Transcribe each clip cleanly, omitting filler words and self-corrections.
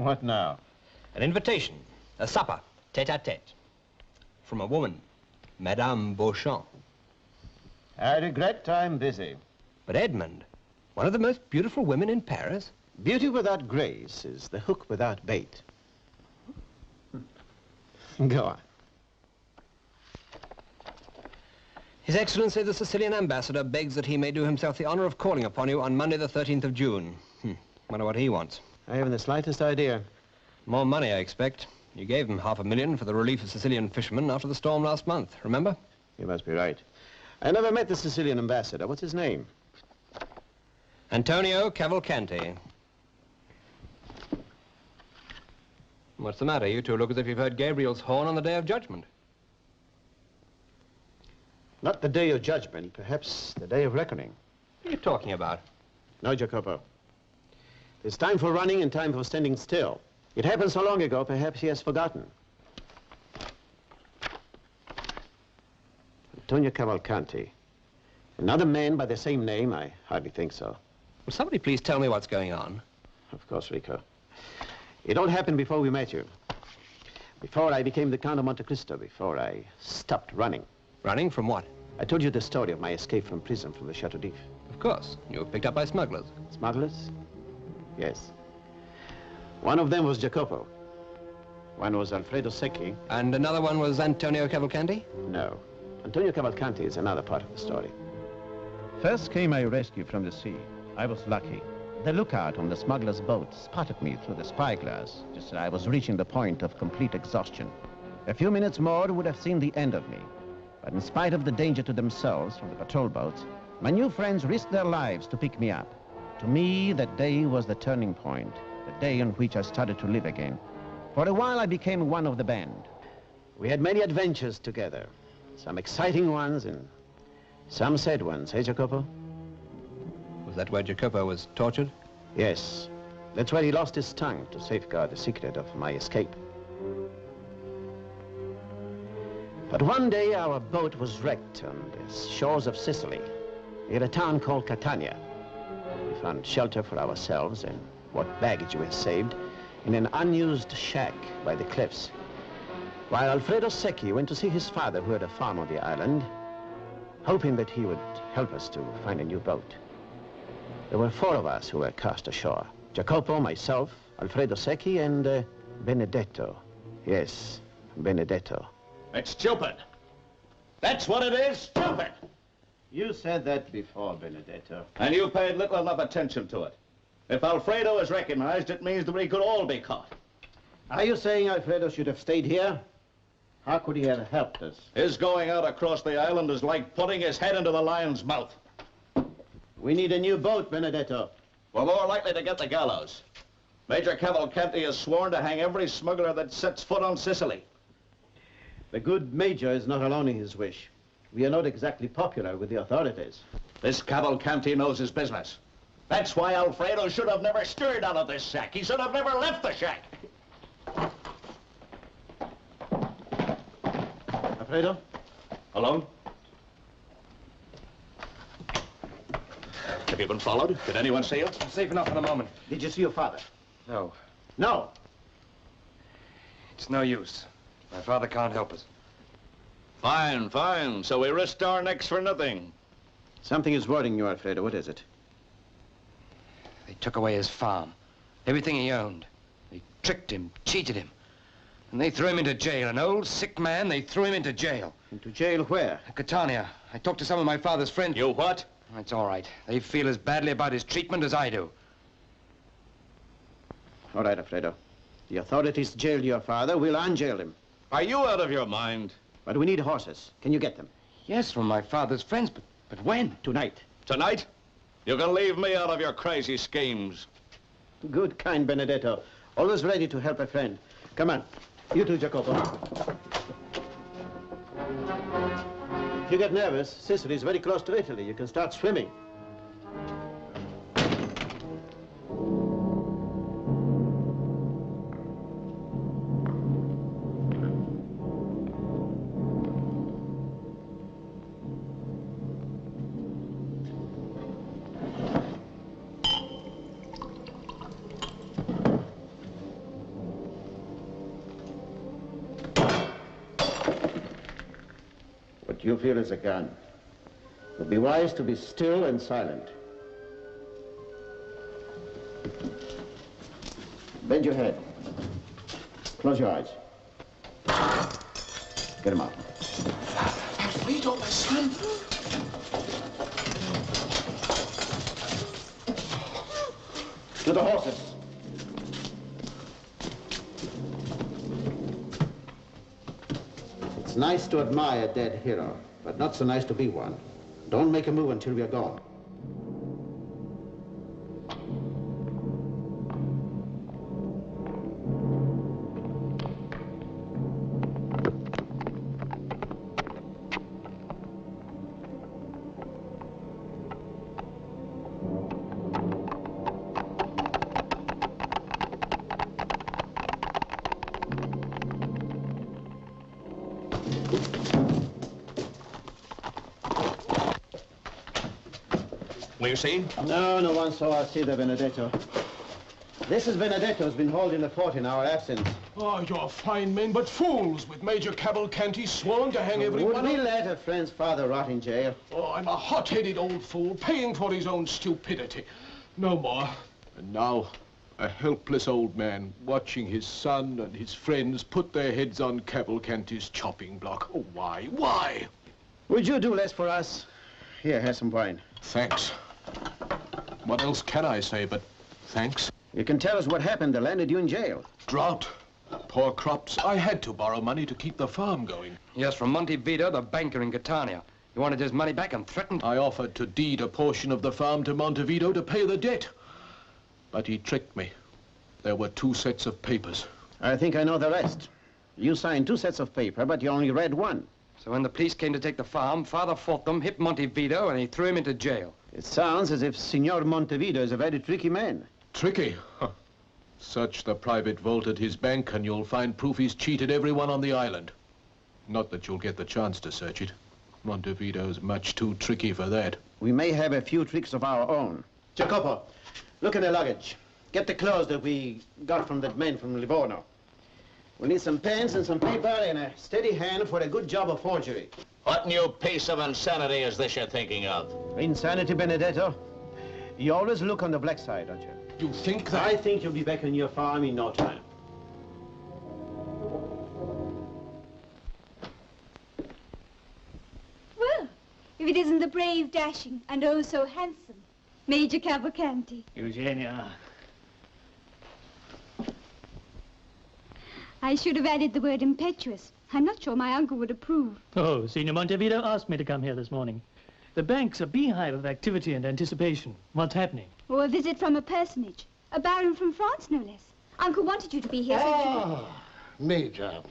What now? An invitation, a supper, tete-a-tete, from a woman, Madame Beauchamp. I regret I'm busy. But Edmund, one of the most beautiful women in Paris? Beauty without grace is the hook without bait. Go on. His Excellency, the Sicilian ambassador, begs that he may do himself the honor of calling upon you on Monday the 13th of June. Wonder what he wants. I haven't the slightest idea. More money, I expect. You gave him $500,000 for the relief of Sicilian fishermen after the storm last month, remember? You must be right. I never met the Sicilian ambassador. What's his name? Antonio Cavalcanti. What's the matter? You two look as if you've heard Gabriel's horn on the Day of Judgment. Not the Day of Judgment, perhaps the Day of Reckoning. What are you talking about? No, Jacopo. There's time for running and time for standing still. It happened so long ago, perhaps he has forgotten. Antonio Cavalcanti. Another man by the same name? I hardly think so. Will somebody please tell me what's going on? Of course, Rico. It all happened before we met you. Before I became the Count of Monte Cristo, before I stopped running. Running from what? I told you the story of my escape from prison from the Chateau d'If. Of course. You were picked up by smugglers. Smugglers? Yes. One of them was Jacopo. One was Alfredo Secchi. And another one was Antonio Cavalcanti? No. Antonio Cavalcanti is another part of the story. First came my rescue from the sea. I was lucky. The lookout on the smuggler's boat spotted me through the spyglass, just as I was reaching the point of complete exhaustion. A few minutes more would have seen the end of me. But in spite of the danger to themselves from the patrol boats, my new friends risked their lives to pick me up. To me, that day was the turning point, the day on which I started to live again. For a while, I became one of the band. We had many adventures together. Some exciting ones and some sad ones, eh, Jacopo? Was that where Jacopo was tortured? Yes. That's where he lost his tongue to safeguard the secret of my escape. But one day our boat was wrecked on the shores of Sicily, near a town called Catania. We found shelter for ourselves and what baggage we had saved in an unused shack by the cliffs. While Alfredo Secchi went to see his father, who had a farm on the island, hoping that he would help us to find a new boat. There were 4 of us who were cast ashore. Jacopo, myself, Alfredo Secchi, and Benedetto. Yes, Benedetto. It's stupid. That's what it is, stupid. You said that before, Benedetto. And you paid little enough attention to it. If Alfredo is recognized, it means that we could all be caught. Are you saying Alfredo should have stayed here? How could he have helped us? His going out across the island is like putting his head into the lion's mouth. We need a new boat, Benedetto. We're more likely to get the gallows. Major Cavalcanti has sworn to hang every smuggler that sets foot on Sicily. The good Major is not alone in his wish. We are not exactly popular with the authorities. This Cavalcanti knows his business. That's why Alfredo should have never stirred out of this shack. He should have never left the shack. Alfredo? Alone? Have you been followed? Did anyone see you? I'm safe enough for the moment. Did you see your father? No. No. It's no use. My father can't help us. Fine, fine. So we risked our necks for nothing. Something is worrying you, Alfredo. What is it? They took away his farm, everything he owned. They tricked him, cheated him. And they threw him into jail. An old, sick man, they threw him into jail. Into jail where? Catania. I talked to some of my father's friends. You what? It's all right. They feel as badly about his treatment as I do. All right, Alfredo. The authorities jailed your father. We'll unjail him. Are you out of your mind? But we need horses. Can you get them? Yes, from my father's friends, but when? Tonight. Tonight? You can leave me out of your crazy schemes. Good, kind Benedetto. Always ready to help a friend. Come on. You too, Jacopo. If you get nervous, Sicily is very close to Italy. You can start swimming. you feel it's a gun. It would be wise to be still and silent. Bend your head. Close your eyes. Get him out. Alfredo, my son. To the horses. It's nice to admire a dead hero, but not so nice to be one. Don't make a move until we are gone. Will you see? No, no one saw us see the Benedetto. This is Benedetto who's been holding the fort in our absence. Oh, you're fine men, but fools, with Major Cavalcanti sworn to hang everyone. Would we let a friend's father rot in jail? Oh, I'm a hot-headed old fool, paying for his own stupidity. No more. And now, a helpless old man watching his son and his friends put their heads on Cavalcanti's chopping block. Oh, why? Why? Would you do less for us? Here, have some wine. Thanks. What else can I say but thanks? You can tell us what happened that landed you in jail. Drought. Poor crops. I had to borrow money to keep the farm going. Yes, from Montevideo, the banker in Catania. He wanted his money back and threatened... I offered to deed a portion of the farm to Montevideo to pay the debt. But he tricked me. There were 2 sets of papers. I think I know the rest. You signed 2 sets of paper, but you only read 1. So when the police came to take the farm, Father fought them, hit Montevideo, and he threw him into jail. It sounds as if Signor Montevideo is a very tricky man. Tricky? Huh. Search the private vault at his bank and you'll find proof he's cheated everyone on the island. Not that you'll get the chance to search it. Montevideo's much too tricky for that. We may have a few tricks of our own. Jacopo, look in the luggage. Get the clothes that we got from that man from Livorno. We'll need some pens and some paper and a steady hand for a good job of forgery. What new piece of insanity is this you're thinking of? Insanity, Benedetto. You always look on the black side, don't you? You think that... I think you'll be back on your farm in no time. Well, if it isn't the brave, dashing, and oh so handsome Major Cavalcanti. Eugenia. I should have added the word impetuous. I'm not sure my uncle would approve. Oh, Signor Montevideo asked me to come here this morning. The bank's a beehive of activity and anticipation. What's happening? Or a visit from a personage. A baron from France, no less. Uncle wanted you to be here. Major.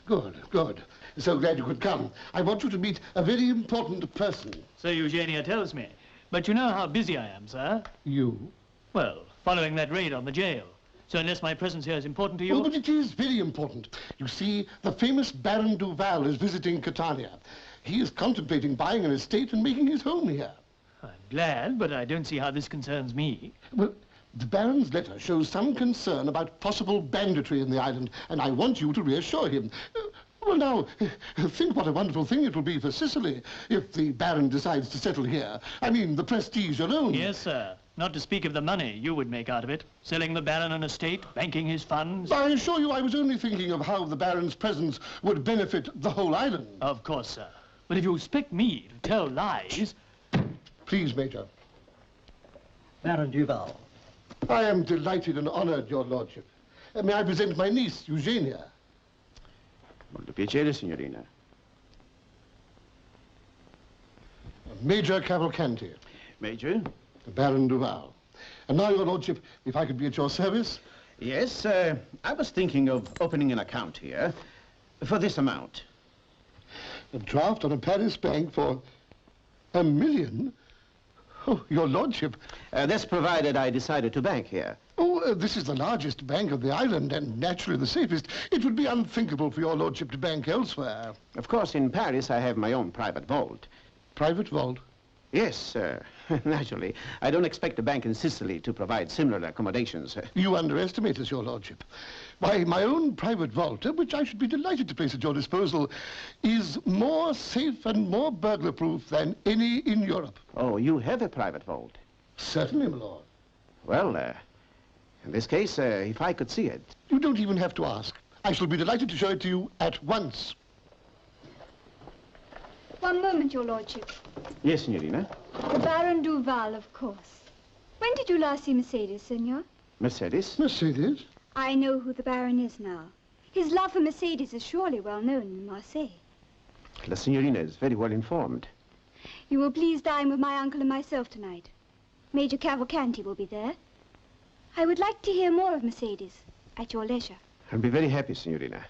Good, good. So glad you could come. I want you to meet a very important person. So Eugenia tells me. But you know how busy I am, sir. You? Well, following that raid on the jail. So unless my presence here is important to you... Oh, but it is very important. You see, the famous Baron Duval is visiting Catania. He is contemplating buying an estate and making his home here. I'm glad, but I don't see how this concerns me. Well, the Baron's letter shows some concern about possible banditry in the island, and I want you to reassure him. Well, now, think what a wonderful thing it will be for Sicily if the Baron decides to settle here. I mean, the prestige alone. Yes, sir. Not to speak of the money you would make out of it. Selling the Baron an estate, banking his funds. I assure you I was only thinking of how the Baron's presence would benefit the whole island. Of course, sir. But if you expect me to tell lies... Please, Major. Baron Duval. I am delighted and honored, Your Lordship. May I present my niece, Eugenia? Molto piacere, signorina. Major Cavalcanti. Major? Baron Duval. And now, Your Lordship, if I could be at your service? Yes, I was thinking of opening an account here for this amount. A draft on a Paris bank for $1 million? Oh, Your Lordship. That's provided I decided to bank here. Oh, this is the largest bank of the island and naturally the safest. It would be unthinkable for Your Lordship to bank elsewhere. Of course, in Paris, I have my own private vault. Private vault? Yes, naturally. I don't expect a bank in Sicily to provide similar accommodations. You underestimate us, your lordship. Why, my own private vault, which I should be delighted to place at your disposal, is more safe and more burglar-proof than any in Europe. Oh, you have a private vault? Certainly, my lord. Well, in this case, if I could see it. You don't even have to ask. I shall be delighted to show it to you at once. One moment, your lordship. Yes, Signorina. The Baron Duval, of course. When did you last see Mercedes, senor? Mercedes? Mercedes? I know who the Baron is now. His love for Mercedes is surely well known in Marseille. La Signorina is very well informed. You will please dine with my uncle and myself tonight. Major Cavalcanti will be there. I would like to hear more of Mercedes at your leisure. I'll be very happy, Signorina.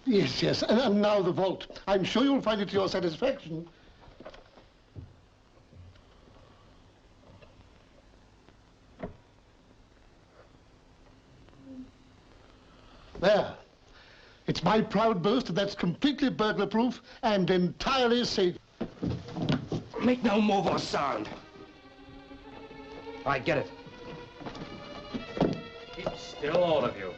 Yes, yes. And now the vault. I'm sure you'll find it to your satisfaction. There. It's my proud boast that that's completely burglar-proof and entirely safe. Make no move or sound. All right, get it. Keep still, all of you.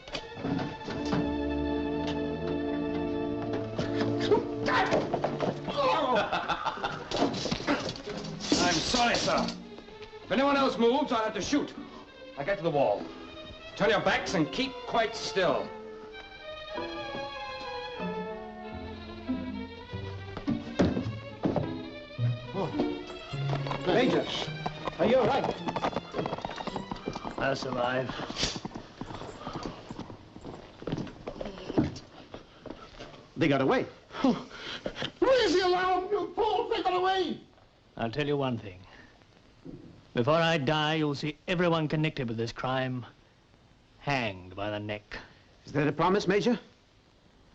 I'm sorry, sir. If anyone else moves, I'll have to shoot. Now get to the wall. Turn your backs and keep quite still. Major, are you all right? I'll survive. They got away. Raise the alarm, you fool! They got away! I'll tell you one thing. Before I die, you'll see everyone connected with this crime hanged by the neck. Is that a promise, Major?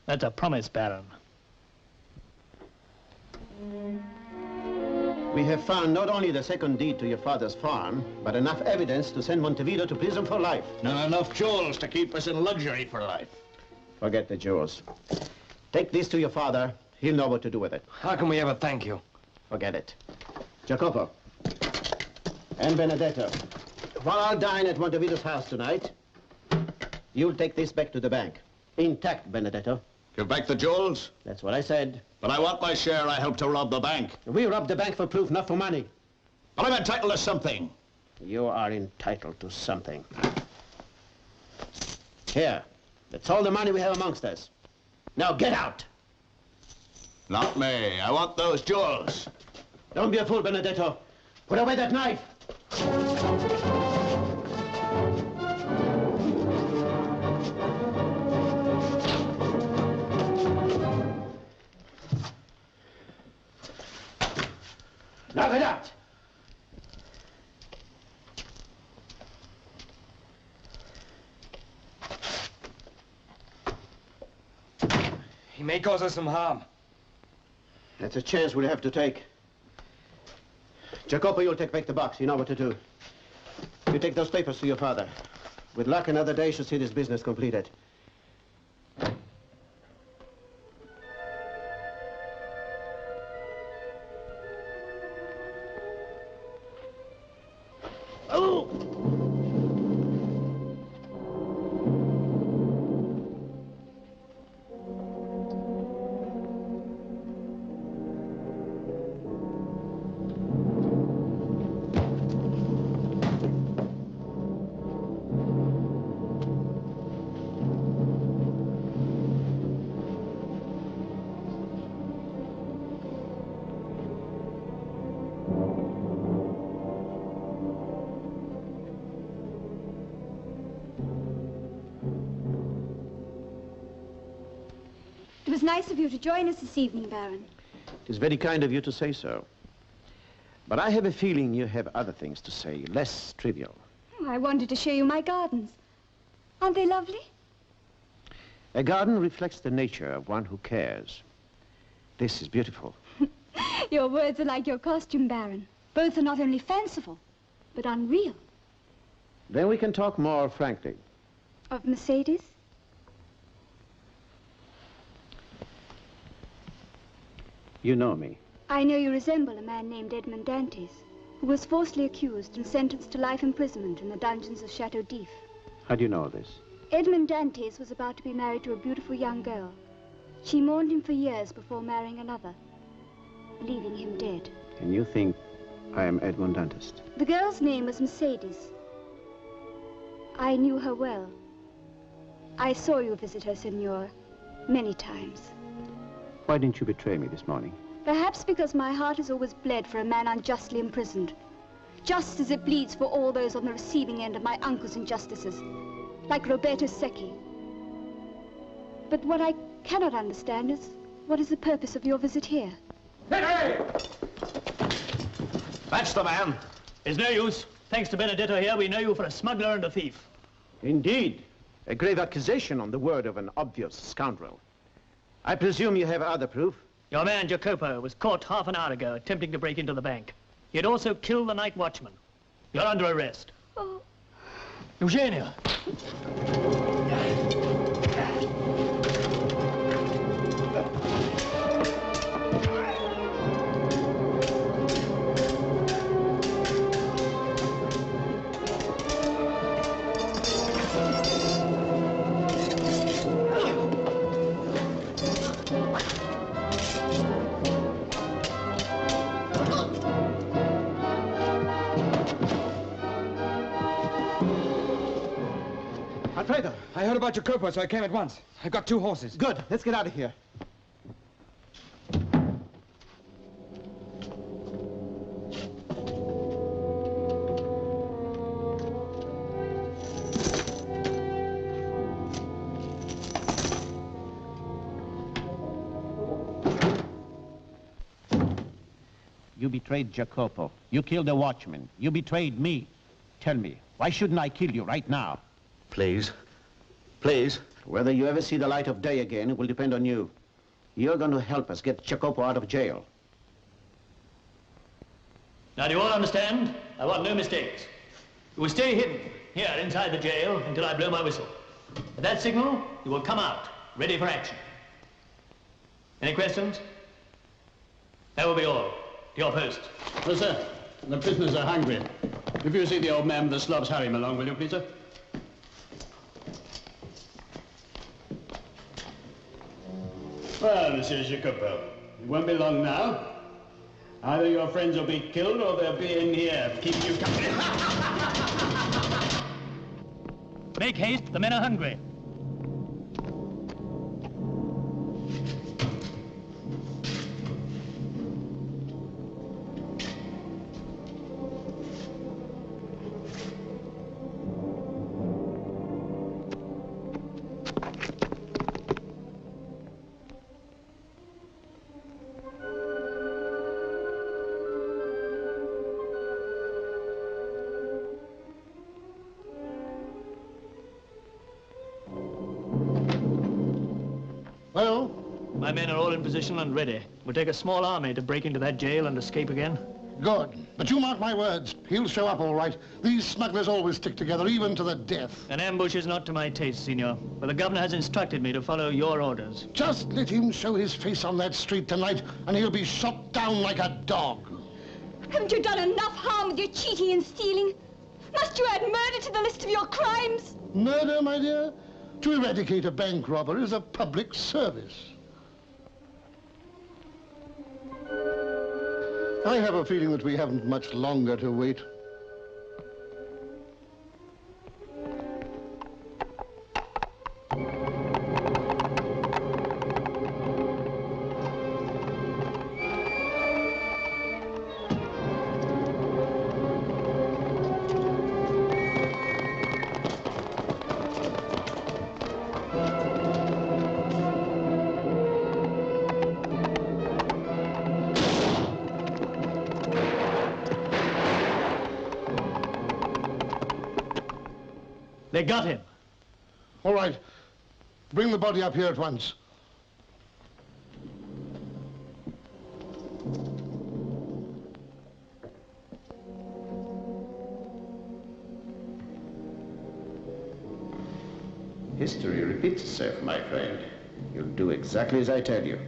That's a promise, Baron. We have found not only the second deed to your father's farm, but enough evidence to send Montevideo to prison for life. Not enough jewels to keep us in luxury for life. Forget the jewels. Take this to your father. He'll know what to do with it. How can we ever thank you? Forget it. Jacopo and Benedetto, while I'll dine at Montevideo's house tonight, you'll take this back to the bank. Intact, Benedetto. Give back the jewels? That's what I said. But I want my share. I helped to rob the bank. We robbed the bank for proof, not for money. But I'm entitled to something. You are entitled to something. Here. That's all the money we have amongst us. Now get out! Not me. I want those jewels. Don't be a fool, Benedetto. Put away that knife! Now get out! He may cause us some harm. That's a chance we'll have to take. Jacopo, you'll take back the box. You know what to do. You take those papers to your father. With luck, another day should see this business completed. Oh! It was nice of you to join us this evening, Baron. It is very kind of you to say so. But I have a feeling you have other things to say, less trivial. Oh, I wanted to show you my gardens. Aren't they lovely? A garden reflects the nature of one who cares. This is beautiful. Your words are like your costume, Baron. Both are not only fanciful, but unreal. Then we can talk more frankly. Of Mercedes? You know me. I know you resemble a man named Edmond Dantes, who was falsely accused and sentenced to life imprisonment in the dungeons of Chateau d'If. How do you know this? Edmond Dantes was about to be married to a beautiful young girl. She mourned him for years before marrying another, leaving him dead. And you think I am Edmond Dantes? The girl's name was Mercedes. I knew her well. I saw you visit her, Senor, many times. Why didn't you betray me this morning? Perhaps because my heart has always bled for a man unjustly imprisoned, just as it bleeds for all those on the receiving end of my uncle's injustices, like Roberto Secchi. But what I cannot understand is, what is the purpose of your visit here? Hey! That's the man. It's no use. Thanks to Benedetto here, we know you for a smuggler and a thief. Indeed. A grave accusation on the word of an obvious scoundrel. I presume you have other proof? Your man, Jacopo, was caught half an hour ago attempting to break into the bank. He had also killed the night watchman. You're under arrest. Oh. Eugenia! Alfredo! I heard about Jacopo, so I came at once. I've got 2 horses. Good. Let's get out of here. You betrayed Jacopo. You killed a watchman. You betrayed me. Tell me, why shouldn't I kill you right now? Please. Please. Whether you ever see the light of day again, it will depend on you. You're going to help us get Jacopo out of jail. Now, do you all understand? I want no mistakes. You will stay hidden here inside the jail until I blow my whistle. At that signal, you will come out, ready for action. Any questions? That will be all. To your post. Well, sir, the prisoners are hungry. If you see the old man with the slobs, hurry him along, will you, please, sir? Well, Monsieur Jacopo, it won't be long now. Either your friends will be killed or they'll be in here, keeping you company. Make haste, the men are hungry. Well? My men are all in position and ready. It will take a small army to break into that jail and escape again. Good. But you mark my words. He'll show up all right. These smugglers always stick together, even to the death. An ambush is not to my taste, Signor. But the governor has instructed me to follow your orders. Just let him show his face on that street tonight, and he'll be shot down like a dog. Haven't you done enough harm with your cheating and stealing? Must you add murder to the list of your crimes? Murder, my dear? To eradicate a bank robber is a public service. I have a feeling that we haven't much longer to wait. They got him. All right. Bring the body up here at once. History repeats itself, my friend. You'll do exactly as I tell you.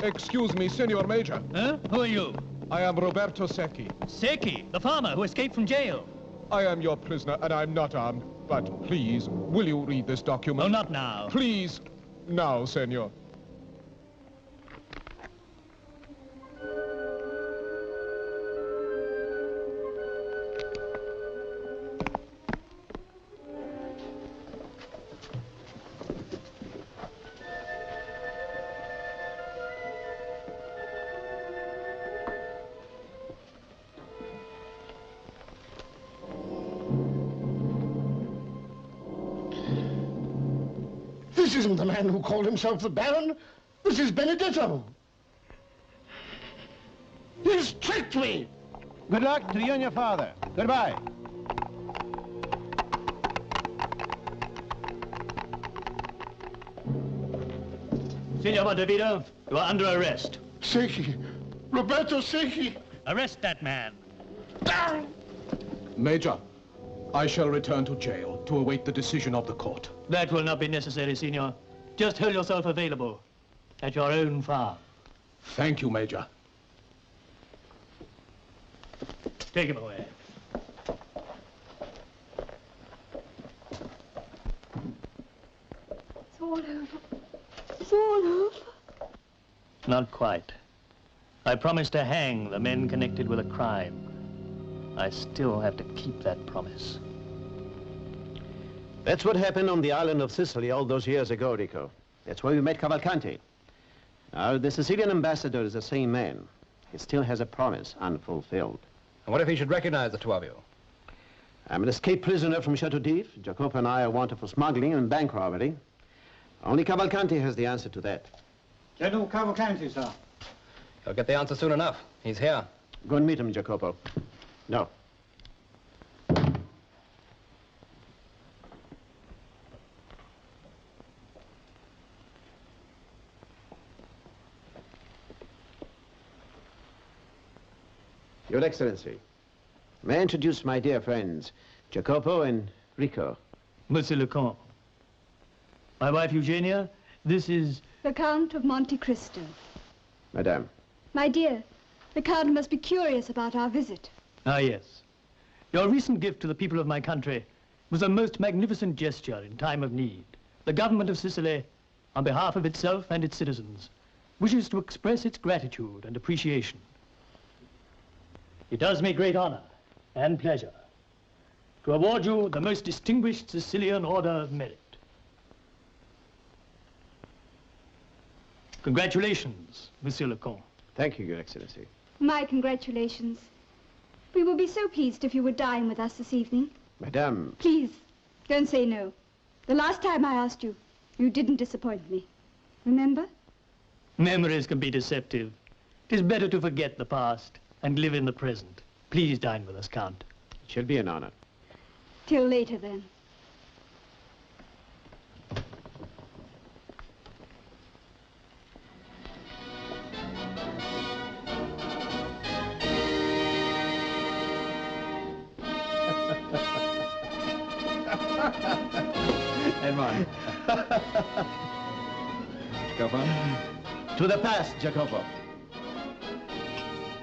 Excuse me, Senor Major. Huh? Who are you? I am Roberto Secchi. Secchi, the farmer who escaped from jail. I am your prisoner, and I'm not armed. But please, will you read this document? Oh, not now. Please, now, Senor. This isn't the man who called himself the Baron. This is Benedetto. He's tricked me. Good luck to you and your father. Goodbye. Signor Montevideo, you are under arrest. Secchi. Roberto Secchi. Arrest that man. Major, I shall return to jail to await the decision of the court. That will not be necessary, Signor. Just hold yourself available at your own farm. Thank you, Major. Take him away. It's all over. It's all over. Not quite. I promised to hang the men connected with a crime. I still have to keep that promise. That's what happened on the island of Sicily all those years ago, Rico. That's where we met Cavalcanti. Now, the Sicilian ambassador is the same man. He still has a promise unfulfilled. And what if he should recognize the two of you? I'm an escaped prisoner from Chateau d'If. Jacopo and I are wanted for smuggling and bank robbery. Only Cavalcanti has the answer to that. General Cavalcanti, sir. He'll get the answer soon enough. He's here. Go and meet him, Jacopo. No. Your Excellency, may I introduce my dear friends, Jacopo and Rico. Monsieur le Comte. My wife Eugenia, this is... The Count of Monte Cristo. Madame. My dear, the Count must be curious about our visit. Ah, yes. Your recent gift to the people of my country was a most magnificent gesture in time of need. The government of Sicily, on behalf of itself and its citizens, wishes to express its gratitude and appreciation. It does me great honor and pleasure to award you the most distinguished Sicilian Order of Merit. Congratulations, Monsieur le Comte. Thank you, Your Excellency. My congratulations. We will be so pleased if you would dine with us this evening. Madame. Please, don't say no. The last time I asked you, you didn't disappoint me. Remember? Memories can be deceptive. It is better to forget the past and live in the present. Please dine with us, Count. It shall be an honor. Till later, then. Edmond. Jacopo? To the past, Jacopo.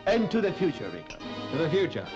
And to the future, Rico. To the future.